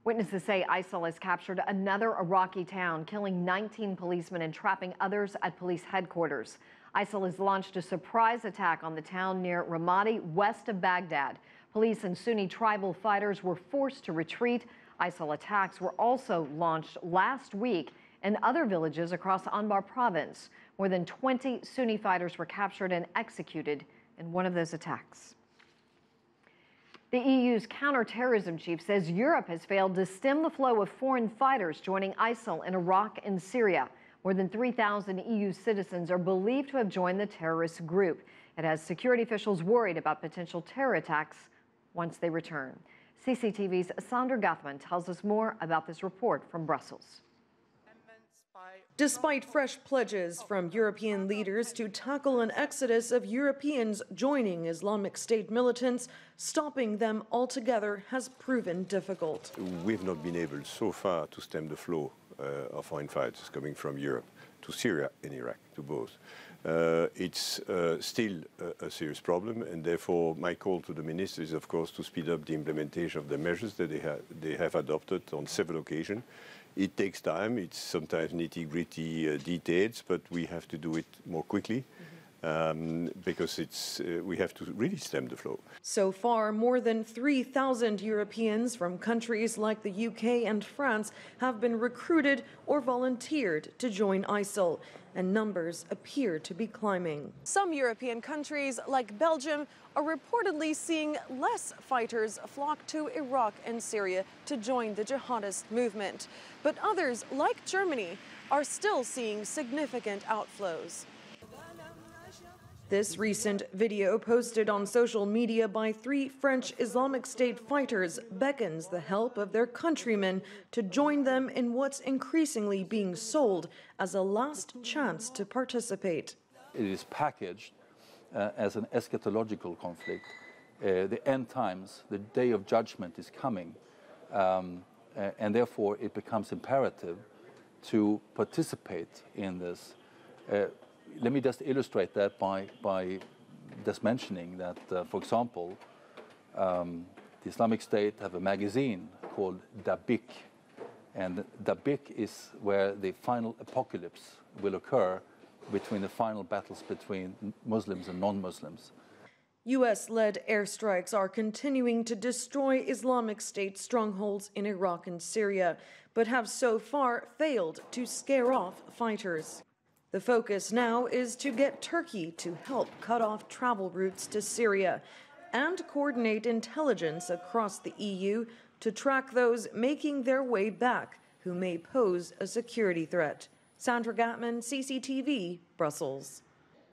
Witnesses say ISIL has captured another Iraqi town, killing 19 policemen and trapping others at police headquarters. ISIL has launched a surprise attack on the town near Ramadi, west of Baghdad. Police and Sunni tribal fighters were forced to retreat. ISIL attacks were also launched last week in other villages across Anbar province. More than 20 Sunni fighters were captured and executed in one of those attacks. The EU's counterterrorism chief says Europe has failed to stem the flow of foreign fighters joining ISIL in Iraq and Syria. More than 3,000 EU citizens are believed to have joined the terrorist group. It has security officials worried about potential terror attacks once they return. CCTV's Sandra Gathmann tells us more about this report from Brussels. Despite fresh pledges from European leaders to tackle an exodus of Europeans joining Islamic State militants, stopping them altogether has proven difficult. We've not been able so far to stem the flow of foreign fighters coming from Europe to Syria and Iraq, to both. It's still a serious problem, and therefore my call to the ministers is, of course, to speed up the implementation of the measures that they have adopted on several occasions. It takes time, it's sometimes nitty-gritty details, but we have to do it more quickly because we have to really stem the flow. So far, more than 3,000 Europeans from countries like the UK and France have been recruited or volunteered to join ISIL, and numbers appear to be climbing. Some European countries, like Belgium, are reportedly seeing less fighters flock to Iraq and Syria to join the jihadist movement. But others, like Germany, are still seeing significant outflows. This recent video posted on social media by 3 French Islamic State fighters beckons the help of their countrymen to join them in what's increasingly being sold as a last chance to participate. It is packaged as an eschatological conflict. The end times, the day of judgment is coming, and therefore it becomes imperative to participate in this. Let me just illustrate that by just mentioning that, for example, the Islamic State have a magazine called Dabik, and Dabik is where the final apocalypse will occur between the final battles between Muslims and non-Muslims. U.S.-led airstrikes are continuing to destroy Islamic State strongholds in Iraq and Syria, but have so far failed to scare off fighters. The focus now is to get Turkey to help cut off travel routes to Syria and coordinate intelligence across the EU to track those making their way back who may pose a security threat. Sandra Gathmann, CCTV, Brussels.